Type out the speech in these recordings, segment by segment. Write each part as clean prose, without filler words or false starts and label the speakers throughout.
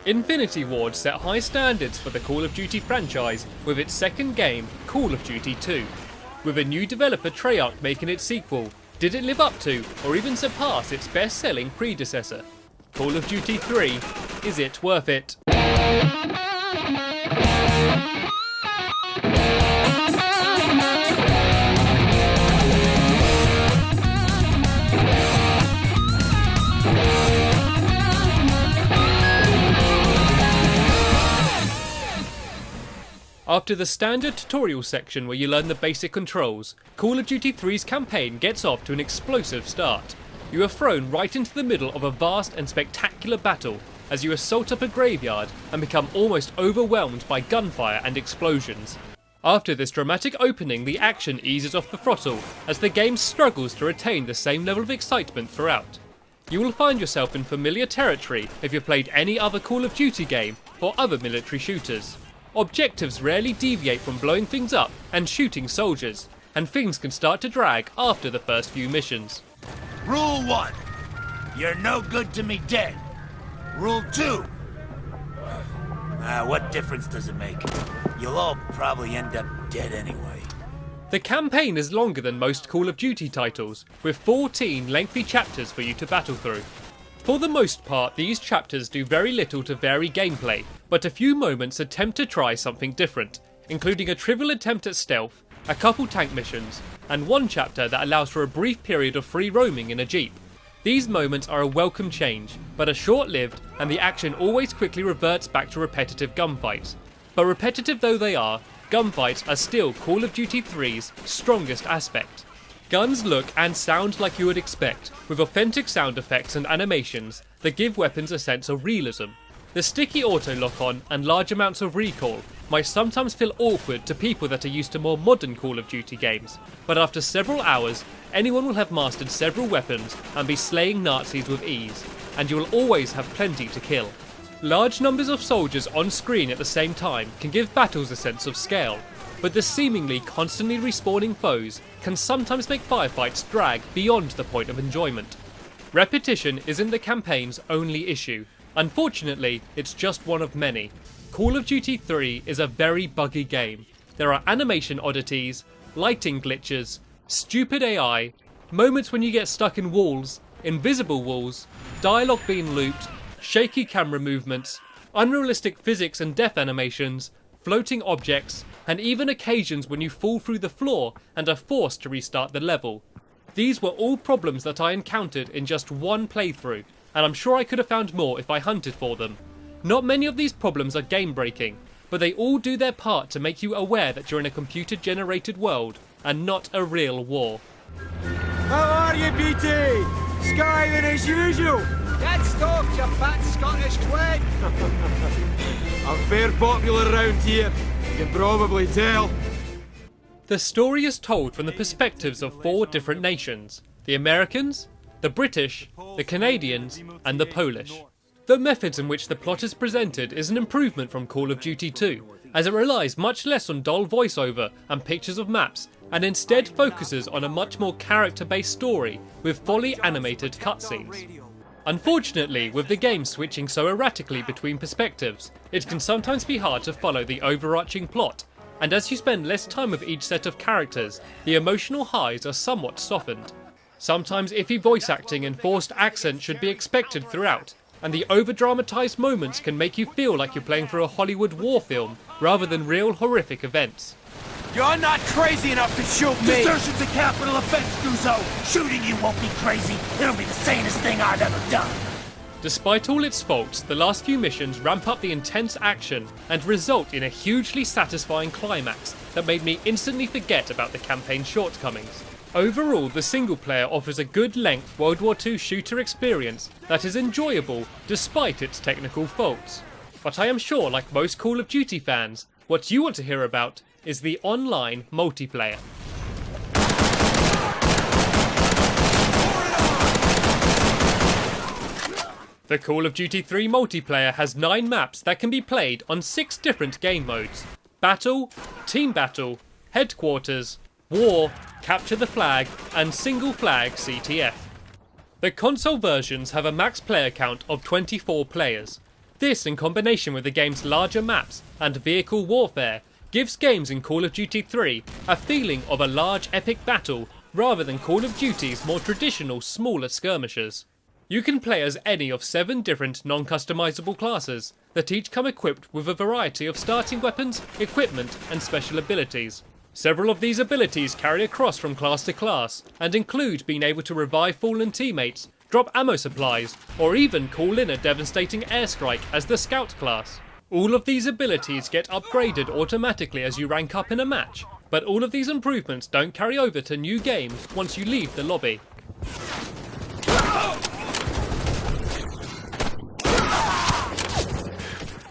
Speaker 1: Infinity Ward set high standards for the Call of Duty franchise with its second game, Call of Duty 2. With a new developer Treyarch making its sequel, did it live up to or even surpass its best-selling predecessor? Call of Duty 3, is it worth it? After the standard tutorial section where you learn the basic controls, Call of Duty 3's campaign gets off to an explosive start. You are thrown right into the middle of a vast and spectacular battle as you assault up a graveyard and become almost overwhelmed by gunfire and explosions. After this dramatic opening, the action eases off the throttle as the game struggles to retain the same level of excitement throughout. You will find yourself in familiar territory if you've played any other Call of Duty game or other military shooters. Objectives rarely deviate from blowing things up and shooting soldiers, and things can start to drag after the first few missions.
Speaker 2: Rule 1. You're no good to me dead. Rule 2. What difference does it make? You'll all probably end up dead anyway.
Speaker 1: The campaign is longer than most Call of Duty titles, with 14 lengthy chapters for you to battle through. For the most part, these chapters do very little to vary gameplay, but a few moments attempt to try something different, including a trivial attempt at stealth, a couple tank missions, and one chapter that allows for a brief period of free roaming in a jeep. These moments are a welcome change, but are short-lived and the action always quickly reverts back to repetitive gunfights. But repetitive though they are, gunfights are still Call of Duty 3's strongest aspect. Guns look and sound like you would expect, with authentic sound effects and animations that give weapons a sense of realism. The sticky auto lock-on and large amounts of recoil might sometimes feel awkward to people that are used to more modern Call of Duty games, but after several hours, anyone will have mastered several weapons and be slaying Nazis with ease, and you will always have plenty to kill. Large numbers of soldiers on screen at the same time can give battles a sense of scale, but the seemingly constantly respawning foes can sometimes make firefights drag beyond the point of enjoyment. Repetition isn't the campaign's only issue. Unfortunately, it's just one of many. Call of Duty 3 is a very buggy game. There are animation oddities, lighting glitches, stupid AI, moments when you get stuck in walls, invisible walls, dialogue being looped, shaky camera movements, unrealistic physics and death animations, floating objects, and even occasions when you fall through the floor and are forced to restart the level. These were all problems that I encountered in just one playthrough, and I'm sure I could have found more if I hunted for them. Not many of these problems are game-breaking, but they all do their part to make you aware that you're in a computer-generated world, and not a real war.
Speaker 3: How are you, BT? Skiving as usual.
Speaker 4: Get stuffed, you fat Scottish twig!
Speaker 3: I'm fair popular around here, you can probably tell.
Speaker 1: The story is told from the perspectives of 4 different nations: the Americans, the British, the Canadians, and the Polish. The methods in which the plot is presented is an improvement from Call of Duty 2, as it relies much less on dull voiceover and pictures of maps, and instead focuses on a much more character-based story with fully animated cutscenes. Unfortunately, with the game switching so erratically between perspectives, it can sometimes be hard to follow the overarching plot, and as you spend less time with each set of characters, the emotional highs are somewhat softened. Sometimes iffy voice acting and forced accent should be expected throughout, and the over-dramatised moments can make you feel like you're playing through a Hollywood war film rather than real horrific events.
Speaker 2: You're not crazy enough to shoot me! Desertion's a capital offense, Guzzo! Shooting you won't be crazy, it'll be the sanest thing I've ever done!
Speaker 1: Despite all its faults, the last few missions ramp up the intense action and result in a hugely satisfying climax that made me instantly forget about the campaign's shortcomings. Overall, the single player offers a good length World War II shooter experience that is enjoyable despite its technical faults. But I am sure, like most Call of Duty fans, what you want to hear about is the online multiplayer. The Call of Duty 3 multiplayer has 9 maps that can be played on 6 different game modes: Battle, Team Battle, Headquarters, War, Capture the Flag, and Single Flag CTF. The console versions have a max player count of 24 players. This, in combination with the game's larger maps and vehicle warfare, gives games in Call of Duty 3 a feeling of a large epic battle rather than Call of Duty's more traditional smaller skirmishes. You can play as any of 7 different non-customizable classes that each come equipped with a variety of starting weapons, equipment and special abilities. Several of these abilities carry across from class to class and include being able to revive fallen teammates, drop ammo supplies, or even call in a devastating airstrike as the Scout class. All of these abilities get upgraded automatically as you rank up in a match, but all of these improvements don't carry over to new games once you leave the lobby.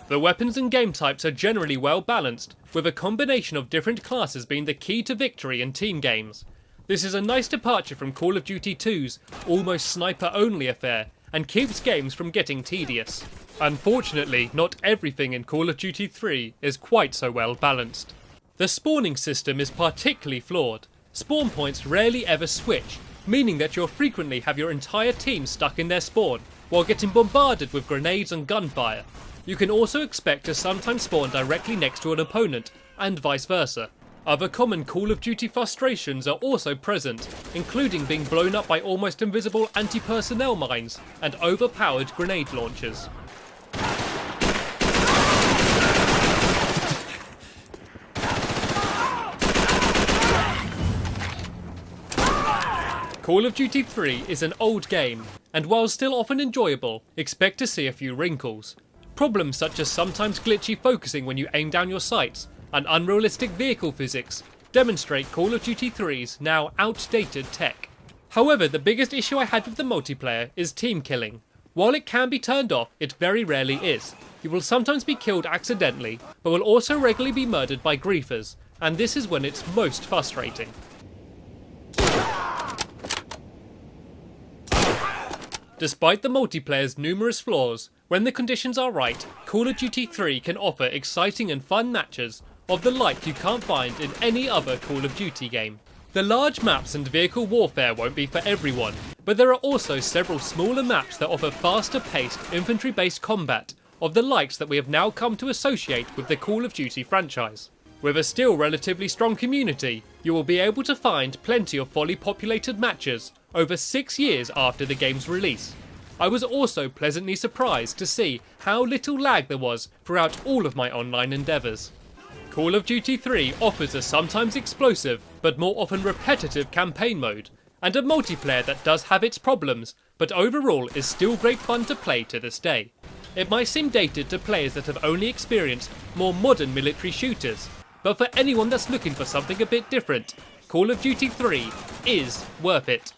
Speaker 1: The weapons and game types are generally well balanced, with a combination of different classes being the key to victory in team games. This is a nice departure from Call of Duty 2's almost sniper-only affair, and keeps games from getting tedious. Unfortunately, not everything in Call of Duty 3 is quite so well balanced. The spawning system is particularly flawed. Spawn points rarely ever switch, meaning that you'll frequently have your entire team stuck in their spawn, while getting bombarded with grenades and gunfire. You can also expect to sometimes spawn directly next to an opponent, and vice versa. Other common Call of Duty frustrations are also present, including being blown up by almost invisible anti-personnel mines and overpowered grenade launchers. Call of Duty 3 is an old game, and while still often enjoyable, expect to see a few wrinkles. Problems such as sometimes glitchy focusing when you aim down your sights, and unrealistic vehicle physics demonstrate Call of Duty 3's now outdated tech. However, the biggest issue I had with the multiplayer is team killing. While it can be turned off, it very rarely is. You will sometimes be killed accidentally, but will also regularly be murdered by griefers, and this is when it's most frustrating. Despite the multiplayer's numerous flaws, when the conditions are right, Call of Duty 3 can offer exciting and fun matches of the like you can't find in any other Call of Duty game. The large maps and vehicle warfare won't be for everyone, but there are also several smaller maps that offer faster paced infantry-based combat of the likes that we have now come to associate with the Call of Duty franchise. With a still relatively strong community, you will be able to find plenty of fully populated matches over 6 years after the game's release. I was also pleasantly surprised to see how little lag there was throughout all of my online endeavours. Call of Duty 3 offers a sometimes explosive, but more often repetitive campaign mode, and a multiplayer that does have its problems, but overall is still great fun to play to this day. It might seem dated to players that have only experienced more modern military shooters, but for anyone that's looking for something a bit different, Call of Duty 3 is worth it.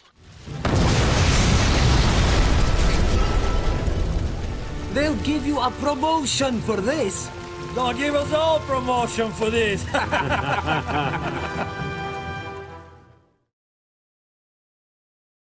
Speaker 5: They'll give you a promotion for this.
Speaker 2: They'll give us all promotion for this.